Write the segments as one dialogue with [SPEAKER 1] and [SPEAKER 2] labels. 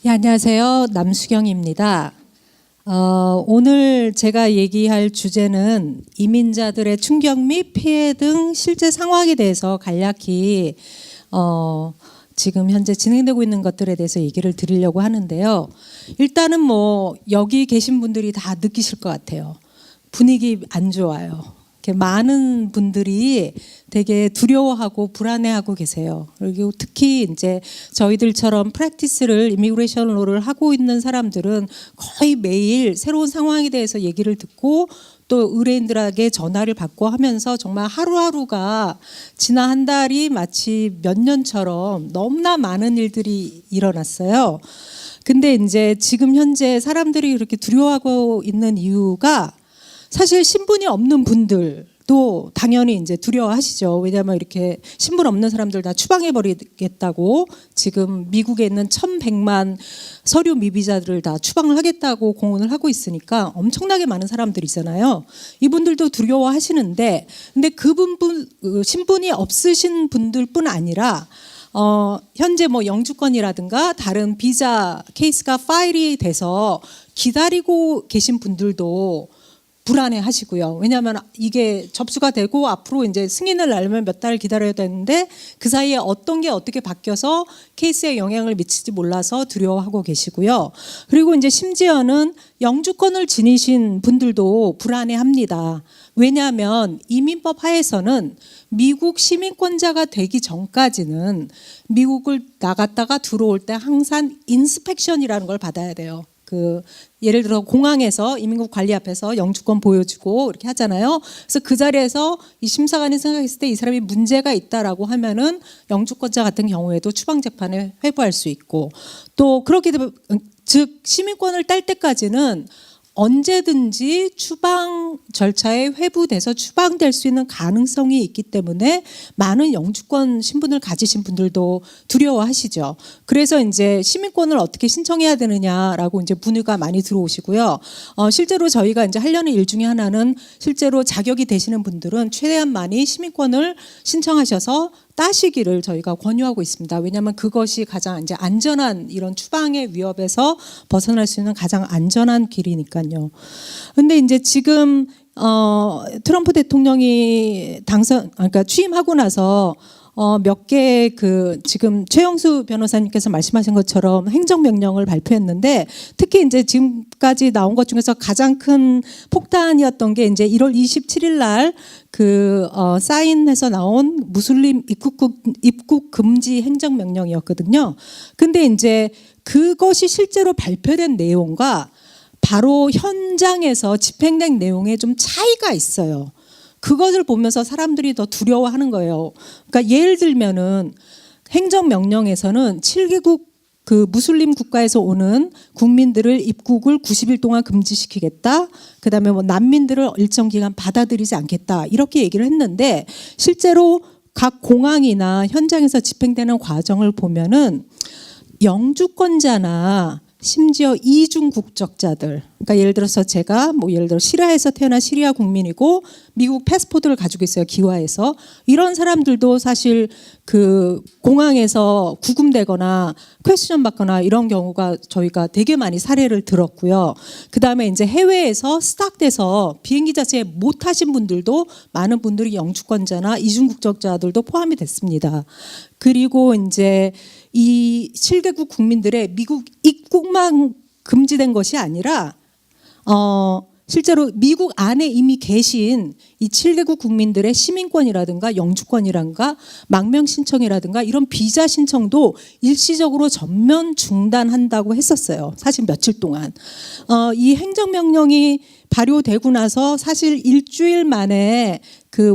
[SPEAKER 1] 네, 안녕하세요. 남수경입니다. 오늘 제가 얘기할 주제는 이민자들의 충격 및 피해 등 실제 상황에 대해서 간략히 지금 현재 진행되고 있는 것들에 대해서 얘기를 드리려고 하는데요. 일단은 여기 계신 분들이 다 느끼실 것 같아요. 분위기 안 좋아요. 많은 분들이 되게 두려워하고 불안해하고 계세요. 그리고 특히 이제 저희들처럼 프랙티스를 이미그레이션 로를 하고 있는 사람들은 거의 매일 새로운 상황에 대해서 얘기를 듣고 또 의뢰인들에게 전화를 받고 하면서 정말 하루하루가 지난 한 달이 마치 몇 년처럼 너무나 많은 일들이 일어났어요. 근데 이제 지금 현재 사람들이 그렇게 두려워하고 있는 이유가 사실 신분이 없는 분들도 당연히 이제 두려워하시죠. 왜냐하면 이렇게 신분 없는 사람들 다 추방해버리겠다고 지금 미국에 있는 1,100만 서류 미비자들을 다 추방을 하겠다고 공언을 하고 있으니까 엄청나게 많은 사람들이 있잖아요. 이분들도 두려워하시는데, 근데 신분이 없으신 분들뿐 아니라 현재 영주권이라든가 다른 비자 케이스가 파일이 돼서 기다리고 계신 분들도 불안해 하시고요. 왜냐하면 이게 접수가 되고 앞으로 이제 승인을 날려면 몇 달 기다려야 되는데 그 사이에 어떤 게 어떻게 바뀌어서 케이스에 영향을 미칠지 몰라서 두려워하고 계시고요. 그리고 이제 심지어는 영주권을 지니신 분들도 불안해 합니다. 왜냐하면 이민법 하에서는 미국 시민권자가 되기 전까지는 미국을 나갔다가 들어올 때 항상 인스펙션이라는 걸 받아야 돼요. 예를 들어 공항에서 이민국 관리 앞에서 영주권 보여주고 이렇게 하잖아요. 그래서 그 자리에서 이 심사관이 생각했을 때 이 사람이 문제가 있다라고 하면은 영주권자 같은 경우에도 추방 재판에 회부할 수 있고, 또 그렇게 되면 즉 시민권을 딸 때까지는 언제든지 추방 절차에 회부돼서 추방될 수 있는 가능성이 있기 때문에 많은 영주권 신분을 가지신 분들도 두려워하시죠. 그래서 이제 시민권을 어떻게 신청해야 되느냐라고 이제 문의가 많이 들어오시고요. 실제로 저희가 이제 하려는 일 중에 하나는 실제로 자격이 되시는 분들은 최대한 많이 시민권을 신청하셔서 따시기를 저희가 권유하고 있습니다. 왜냐하면 그것이 가장 이제 안전한 이런 추방의 위협에서 벗어날 수 있는 가장 안전한 길이니까요. 근데 이제 지금 트럼프 대통령이 그러니까 취임하고 나서 몇 개 지금 최영수 변호사님께서 말씀하신 것처럼 행정명령을 발표했는데, 특히 이제 지금까지 나온 것 중에서 가장 큰 폭탄이었던 게 이제 1월 27일 날 사인해서 나온 무슬림 입국 금지 행정명령이었거든요. 근데 이제 그것이 실제로 발표된 내용과 바로 현장에서 집행된 내용에 좀 차이가 있어요. 그것을 보면서 사람들이 더 두려워하는 거예요. 그러니까 예를 들면은 행정명령에서는 7개국 무슬림 국가에서 오는 국민들을 입국을 90일 동안 금지시키겠다. 그다음에 난민들을 일정 기간 받아들이지 않겠다. 이렇게 얘기를 했는데, 실제로 각 공항이나 현장에서 집행되는 과정을 보면은 영주권자나 심지어 이중 국적자들, 그러니까 예를 들어서 제가 예를 들어 시리아에서 태어난 시리아 국민이고 미국 패스포드를 가지고 있어요, 기와에서. 이런 사람들도 사실 공항에서 구금되거나 퀘스천 받거나 이런 경우가 저희가 되게 많이 사례를 들었고요. 그다음에 이제 해외에서 스탁돼서 비행기 자체에 못 타신 분들도 많은 분들이 영주권자나 이중 국적자들도 포함이 됐습니다. 그리고 이제 이 7개국 국민들의 미국 입국만 금지된 것이 아니라 실제로 미국 안에 이미 계신 이 7개국 국민들의 시민권이라든가 영주권이라든가 망명 신청이라든가 이런 비자 신청도 일시적으로 전면 중단한다고 했었어요. 사실 며칠 동안. 이 행정명령이 발효되고 나서 사실 일주일 만에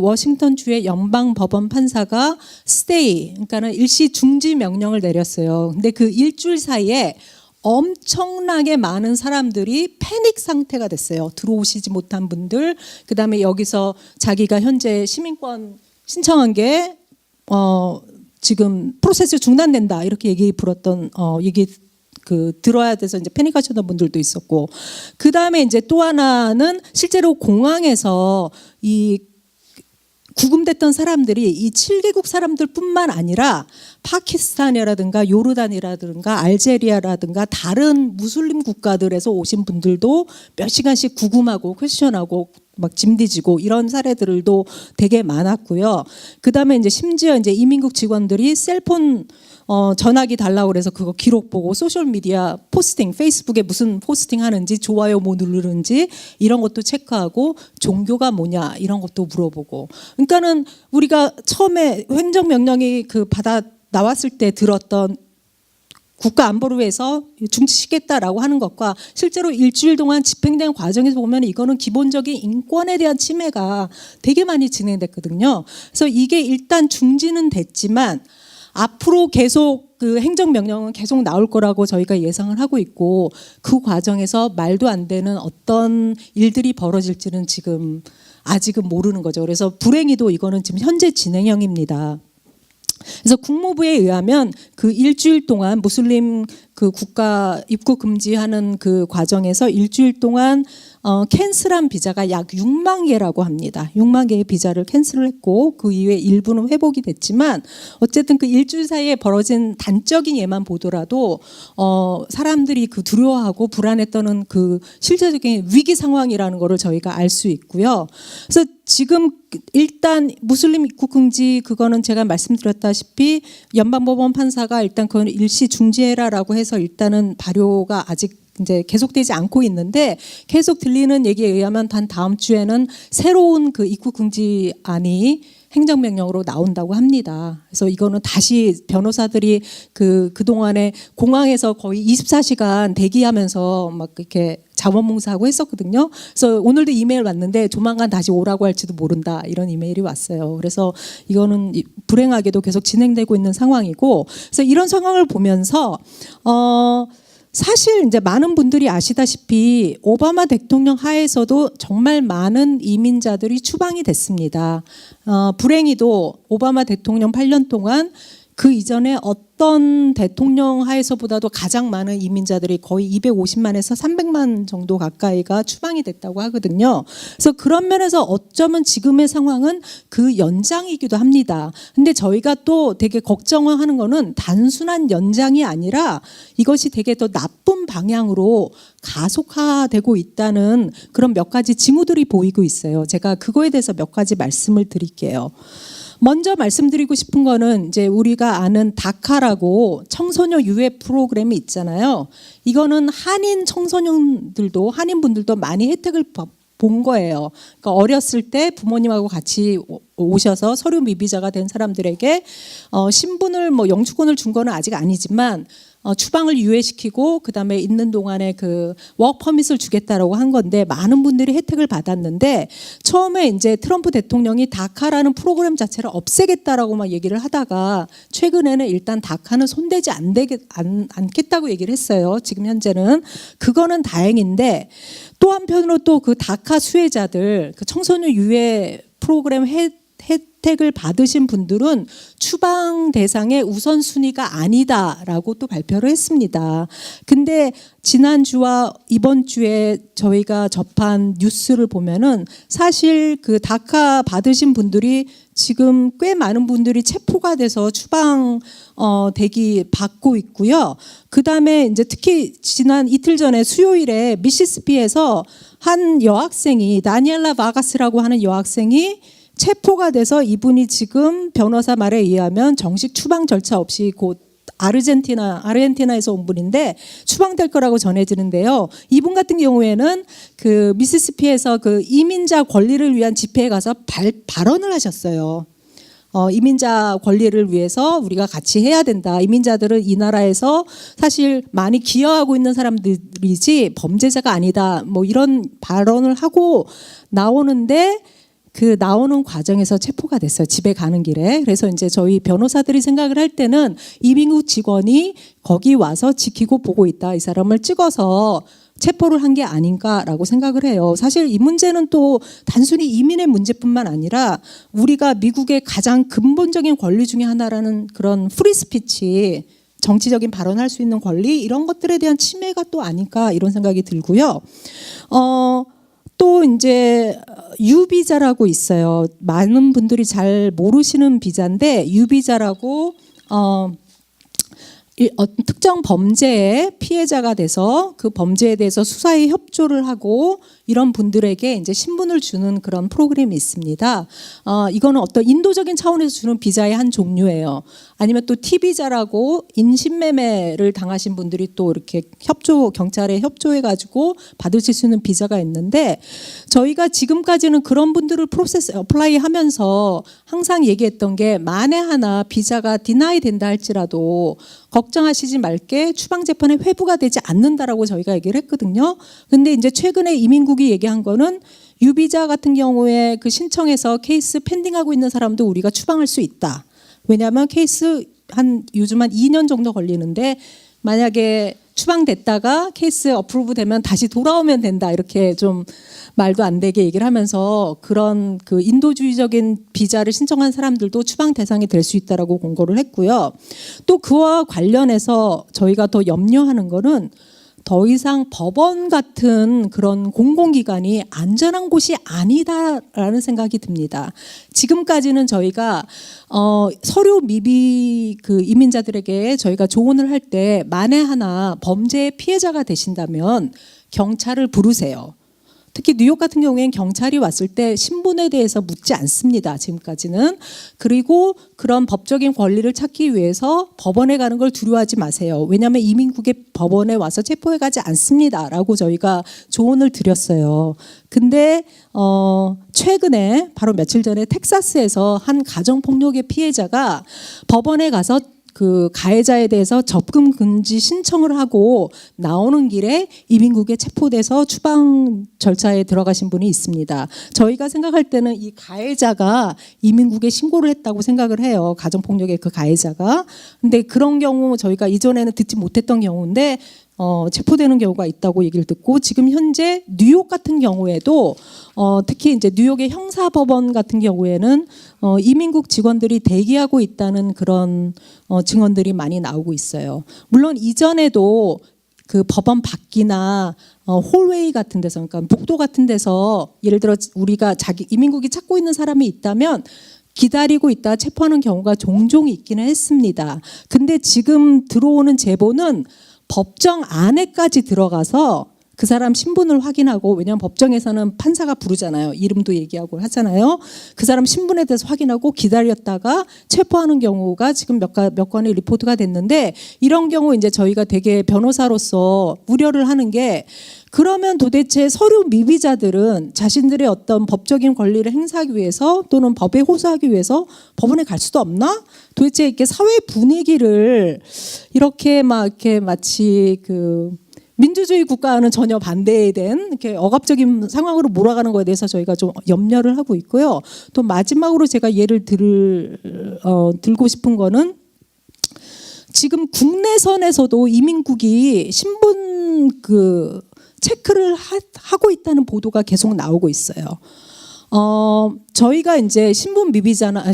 [SPEAKER 1] 워싱턴주의 연방법원 판사가 스테이, 그러니까는 일시 중지 명령을 내렸어요. 근데 그 일주일 사이에 엄청나게 많은 사람들이 패닉 상태가 됐어요. 들어오시지 못한 분들, 그다음에 여기서 자기가 현재 시민권 신청한 게 지금 프로세스 중단된다 이렇게 얘기 들어야 돼서 이제 패닉하셨던 분들도 있었고, 그다음에 이제 또 하나는 실제로 공항에서 이 구금됐던 사람들이 이 7개국 사람들뿐만 아니라 파키스탄이라든가 요르단이라든가 알제리아라든가 다른 무슬림 국가들에서 오신 분들도 몇 시간씩 구금하고 퀘스천하고 막 짐 뒤지고 이런 사례들도 되게 많았고요. 그다음에 이제 심지어 이제 이민국 직원들이 셀폰 전화기 달라고 그래서 그거 기록 보고 소셜 미디어 포스팅, 페이스북에 무슨 포스팅 하는지, 좋아요 뭐 누르는지 이런 것도 체크하고 종교가 뭐냐 이런 것도 물어보고. 그러니까는 우리가 처음에 행정명령이 받아 나왔을 때 들었던 국가안보를 위해서 중지시키겠다라고 하는 것과 실제로 일주일 동안 집행된 과정에서 보면 이거는 기본적인 인권에 대한 침해가 되게 많이 진행됐거든요. 그래서 이게 일단 중지는 됐지만 앞으로 계속 그 행정명령은 계속 나올 거라고 저희가 예상을 하고 있고, 그 과정에서 말도 안 되는 어떤 일들이 벌어질지는 지금 아직은 모르는 거죠. 그래서 불행히도 이거는 지금 현재 진행형입니다. 그래서 국무부에 의하면 그 일주일 동안 무슬림 그 국가 입국 금지하는 그 과정에서 일주일 동안 캔슬한 비자가 약 6만 개라고 합니다. 6만 개의 비자를 캔슬을 했고 그 이후에 일부는 회복이 됐지만 어쨌든 그 일주일 사이에 벌어진 단적인 예만 보더라도 사람들이 그 두려워하고 불안했던 그 실제적인 위기 상황이라는 거를 저희가 알 수 있고요. 그래서 지금 일단 무슬림 입국 금지 그거는 제가 말씀드렸다시피 연방법원 판사가 일단 그건 일시 중지해라라고 해서 일단은 발효가 아직 이제 계속되지 않고 있는데, 계속 들리는 얘기에 의하면 단 다음 주에는 새로운 그 입국 금지안이 행정명령으로 나온다고 합니다. 그래서 이거는 다시 변호사들이 그동안에 공항에서 거의 24시간 대기하면서 막 이렇게 자원봉사하고 했었거든요. 그래서 오늘도 이메일 왔는데 조만간 다시 오라고 할지도 모른다 이런 이메일이 왔어요. 그래서 이거는 불행하게도 계속 진행되고 있는 상황이고, 그래서 이런 상황을 보면서 사실 이제 많은 분들이 아시다시피 오바마 대통령 하에서도 정말 많은 이민자들이 추방이 됐습니다. 불행히도 오바마 대통령 8년 동안 그 이전에 어떤 대통령 하에서보다도 가장 많은 이민자들이 거의 250만에서 300만 정도 가까이가 추방이 됐다고 하거든요. 그래서 그런 면에서 어쩌면 지금의 상황은 그 연장이기도 합니다. 근데 저희가 또 되게 걱정하는 거는 단순한 연장이 아니라 이것이 되게 더 나쁜 방향으로 가속화되고 있다는 그런 몇 가지 징후들이 보이고 있어요. 제가 그거에 대해서 몇 가지 말씀을 드릴게요. 먼저 말씀드리고 싶은 거는 이제 우리가 아는 다카라고 청소년 유해 프로그램이 있잖아요. 이거는 한인 청소년들도 한인분들도 많이 혜택을 본 거예요. 그러니까 어렸을 때 부모님하고 같이 오셔서 서류 미비자가 된 사람들에게 신분을 뭐 영주권을 준 거는 아직 아니지만 추방을 유예시키고 그다음에 있는 동안에 그 워크 퍼밋을 주겠다라고 한 건데 많은 분들이 혜택을 받았는데, 처음에 이제 트럼프 대통령이 다카라는 프로그램 자체를 없애겠다라고 막 얘기를 하다가 최근에는 일단 다카는 손대지 않겠다고 얘기를 했어요. 지금 현재는 그거는 다행인데, 또 한편으로 또 그 다카 수혜자들 그 청소년 유예 프로그램 혜택을 받으신 분들은 추방 대상의 우선순위가 아니다라고 또 발표를 했습니다. 근데 지난주와 이번 주에 저희가 접한 뉴스를 보면은 사실 그 다카 받으신 분들이 지금 꽤 많은 분들이 체포가 돼서 추방 대기 받고 있고요. 그다음에 이제 특히 지난 이틀 전에 수요일에 미시시피에서 한 여학생이 다니엘라 바가스라고 하는 여학생이 체포가 돼서 이분이 지금 변호사 말에 의하면 정식 추방 절차 없이 곧 아르헨티나에서 온 분인데 추방될 거라고 전해지는데요. 이분 같은 경우에는 그 미시시피에서 그 이민자 권리를 위한 집회에 가서 발언을 하셨어요. 이민자 권리를 위해서 우리가 같이 해야 된다. 이민자들은 이 나라에서 사실 많이 기여하고 있는 사람들이지 범죄자가 아니다. 뭐 이런 발언을 하고 나오는데 그 나오는 과정에서 체포가 됐어요. 집에 가는 길에. 그래서 이제 저희 변호사들이 생각을 할 때는 이민국 직원이 거기 와서 지키고 보고 있다. 이 사람을 찍어서 체포를 한 게 아닌가라고 생각을 해요. 사실 이 문제는 또 단순히 이민의 문제뿐만 아니라 우리가 미국의 가장 근본적인 권리 중에 하나라는 그런 프리스피치, 정치적인 발언할 수 있는 권리, 이런 것들에 대한 침해가 또 아닐까 이런 생각이 들고요. 또 이제 유비자라고 있어요. 많은 분들이 잘 모르시는 비자인데 유비자라고 특정 범죄의 피해자가 돼서 그 범죄에 대해서 수사에 협조를 하고 이런 분들에게 이제 신분을 주는 그런 프로그램이 있습니다. 이거는 어떤 인도적인 차원에서 주는 비자의 한 종류예요. 아니면 또 T비자라고 인신매매를 당하신 분들이 또 이렇게 경찰에 협조해가지고 받으실 수 있는 비자가 있는데 저희가 지금까지는 그런 분들을 프로세스 어플라이 하면서 항상 얘기했던 게 만에 하나 비자가 디나이 된다 할지라도 걱정하시지 말게 추방재판에 회부가 되지 않는다라고 저희가 얘기를 했거든요. 근데 이제 최근에 이민국이 얘기한 거는 유비자 같은 경우에 그 신청해서 케이스 펜딩하고 있는 사람도 우리가 추방할 수 있다. 왜냐하면 케이스 요즘 한 2년 정도 걸리는데 만약에 추방됐다가 케이스 어프로브 되면 다시 돌아오면 된다. 이렇게 좀 말도 안 되게 얘기를 하면서 그런 그 인도주의적인 비자를 신청한 사람들도 추방 대상이 될 수 있다라고 공고를 했고요. 또 그와 관련해서 저희가 더 염려하는 거는 더 이상 법원 같은 그런 공공기관이 안전한 곳이 아니다라는 생각이 듭니다. 지금까지는 저희가 서류 미비 그 이민자들에게 저희가 조언을 할 때 만에 하나 범죄의 피해자가 되신다면 경찰을 부르세요. 특히 뉴욕 같은 경우에는 경찰이 왔을 때 신분에 대해서 묻지 않습니다. 지금까지는. 그리고 그런 법적인 권리를 찾기 위해서 법원에 가는 걸 두려워하지 마세요. 왜냐하면 이민국의 법원에 와서 체포해 가지 않습니다라고 저희가 조언을 드렸어요. 근데 최근에 바로 며칠 전에 텍사스에서 한 가정폭력의 피해자가 법원에 가서 그 가해자에 대해서 접근 금지 신청을 하고 나오는 길에 이민국에 체포돼서 추방 절차에 들어가신 분이 있습니다. 저희가 생각할 때는 이 가해자가 이민국에 신고를 했다고 생각을 해요. 가정폭력의 그 가해자가. 근데 그런 경우 저희가 이전에는 듣지 못했던 경우인데 체포되는 경우가 있다고 얘기를 듣고 지금 현재 뉴욕 같은 경우에도 특히 이제 뉴욕의 형사법원 같은 경우에는 이민국 직원들이 대기하고 있다는 그런 증언들이 많이 나오고 있어요. 물론 이전에도 그 법원 밖이나 홀웨이 같은 데서 그러니까 복도 같은 데서 예를 들어 우리가 이민국이 찾고 있는 사람이 있다면 기다리고 있다 체포하는 경우가 종종 있기는 했습니다. 근데 지금 들어오는 제보는 법정 안에까지 들어가서 그 사람 신분을 확인하고 왜냐하면 법정에서는 판사가 부르잖아요. 이름도 얘기하고 하잖아요. 그 사람 신분에 대해서 확인하고 기다렸다가 체포하는 경우가 지금 몇 건의 리포트가 됐는데 이런 경우 이제 저희가 되게 변호사로서 우려를 하는 게 그러면 도대체 서류 미비자들은 자신들의 어떤 법적인 권리를 행사하기 위해서 또는 법에 호소하기 위해서 법원에 갈 수도 없나? 도대체 이렇게 사회 분위기를 이렇게 마치 그 민주주의 국가와는 전혀 반대된 이렇게 억압적인 상황으로 몰아가는 것에 대해서 저희가 좀 염려를 하고 있고요. 또 마지막으로 제가 예를 들고 싶은 거는 지금 국내선에서도 이민국이 신분 체크를 하고 있다는 보도가 계속 나오고 있어요. 저희가 이제 신분 미비자는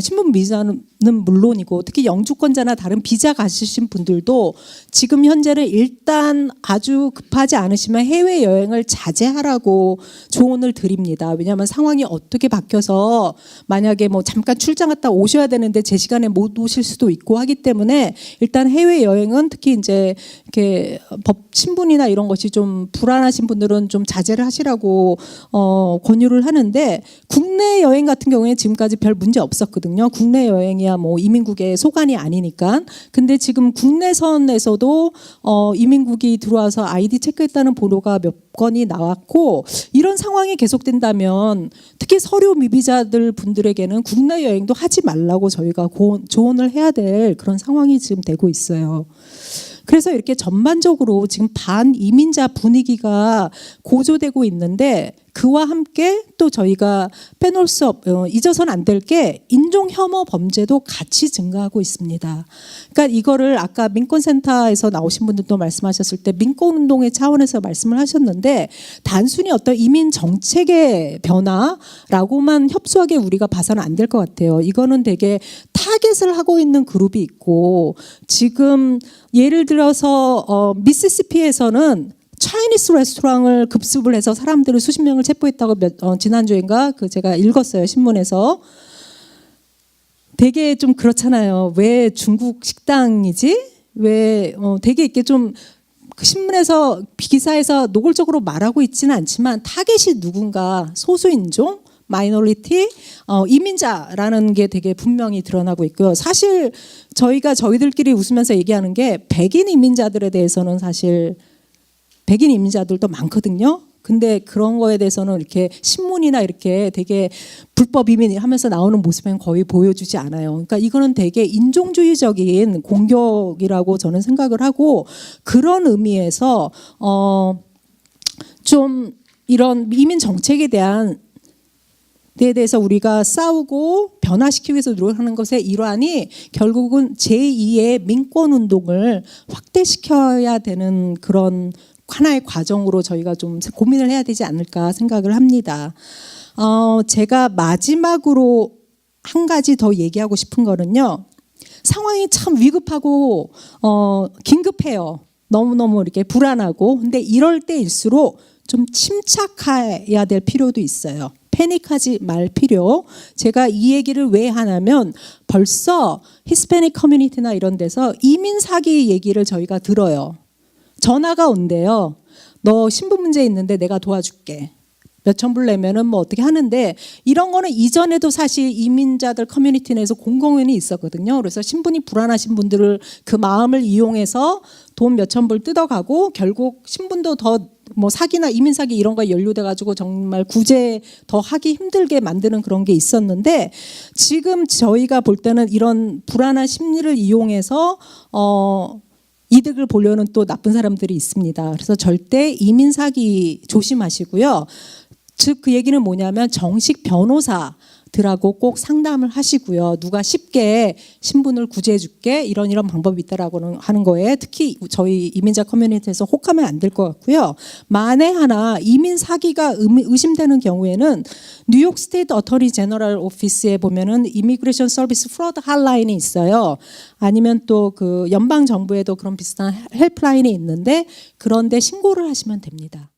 [SPEAKER 1] 물론이고 특히 영주권자나 다른 비자 가지신 분들도 지금 현재는 일단 아주 급하지 않으시면 해외 여행을 자제하라고 조언을 드립니다. 왜냐하면 상황이 어떻게 바뀌어서 만약에 뭐 잠깐 출장 갔다 오셔야 되는데 제 시간에 못 오실 수도 있고 하기 때문에 일단 해외 여행은 특히 이제 이렇게 신분이나 이런 것이 좀 불안하신 분들은 좀 자제를 하시라고 권유를 하는데 국내 여행 같은 경우에 지금까지 별 문제 없었거든요. 국내 여행이야 뭐 이민국의 소관이 아니니까. 근데 지금 국내선에서도 이민국이 들어와서 아이디 체크했다는 보도가 몇 건이 나왔고 이런 상황이 계속된다면 특히 서류 미비자들 분들에게는 국내 여행도 하지 말라고 저희가 조언을 해야 될 그런 상황이 지금 되고 있어요. 그래서 이렇게 전반적으로 지금 반이민자 분위기가 고조되고 있는데 그와 함께 또 저희가 빼놓을 수 잊어서는 안 될 게 인종 혐오 범죄도 같이 증가하고 있습니다. 그러니까 이거를 아까 민권센터에서 나오신 분들도 말씀하셨을 때 민권운동의 차원에서 말씀을 하셨는데 단순히 어떤 이민 정책의 변화라고만 협소하게 우리가 봐서는 안 될 것 같아요. 이거는 되게 타겟을 하고 있는 그룹이 있고 지금 예를 들어서 미시시피에서는 차이니스 레스토랑을 급습을 해서 사람들을 수십 명을 체포했다고 지난주인가 제가 읽었어요, 신문에서. 되게 좀 그렇잖아요. 왜 중국 식당이지? 왜 되게 이렇게 좀 신문에서 기사에서 노골적으로 말하고 있지는 않지만 타겟이 누군가 소수인종, 마이너리티, 이민자라는 게 되게 분명히 드러나고 있고요. 사실 저희들끼리 웃으면서 얘기하는 게 백인 이민자들에 대해서는 사실 백인 이민자들도 많거든요. 근데 그런 거에 대해서는 이렇게 신문이나 이렇게 되게 불법 이민 하면서 나오는 모습은 거의 보여주지 않아요. 그러니까 이거는 되게 인종주의적인 공격이라고 저는 생각을 하고, 그런 의미에서 좀 이런 이민 정책에 대해서 우리가 싸우고 변화시키기 위해서 노력하는 것의 일환이 결국은 제2의 민권운동을 확대시켜야 되는 그런 하나의 과정으로 저희가 좀 고민을 해야 되지 않을까 생각을 합니다. 제가 마지막으로 한 가지 더 얘기하고 싶은 거는요. 상황이 참 위급하고 긴급해요. 너무너무 이렇게 불안하고. 근데 이럴 때일수록 좀 침착해야 될 필요도 있어요. 패닉하지 말 필요. 제가 이 얘기를 왜 하냐면 벌써 히스패닉 커뮤니티나 이런 데서 이민 사기 얘기를 저희가 들어요. 전화가 온대요. 너 신분 문제 있는데 내가 도와줄게. 몇천 불 내면은 뭐 어떻게 하는데, 이런 거는 이전에도 사실 이민자들 커뮤니티 내에서 공공연히 있었거든요. 그래서 신분이 불안하신 분들을 그 마음을 이용해서 돈 몇천 불 뜯어가고 결국 신분도 더 뭐 사기나 이민 사기 이런 거에 연루돼 가지고 정말 구제 더 하기 힘들게 만드는 그런 게 있었는데, 지금 저희가 볼 때는 이런 불안한 심리를 이용해서 이득을 보려는 또 나쁜 사람들이 있습니다. 그래서 절대 이민 사기 조심하시고요. 즉 그 얘기는 뭐냐면 정식 변호사들하고 꼭 상담을 하시고요. 누가 쉽게 신분을 구제해 줄게 이런 방법이 있다라고 하는 거에 특히 저희 이민자 커뮤니티에서 혹하면 안 될 것 같고요. 만에 하나 이민 사기가 의심되는 경우에는 뉴욕 스테이트 어터니 제너럴 오피스에 보면은 이미그레이션 서비스 프로드 핫라인이 있어요. 아니면 또 그 연방 정부에도 그런 비슷한 헬프라인이 있는데 그런데 신고를 하시면 됩니다.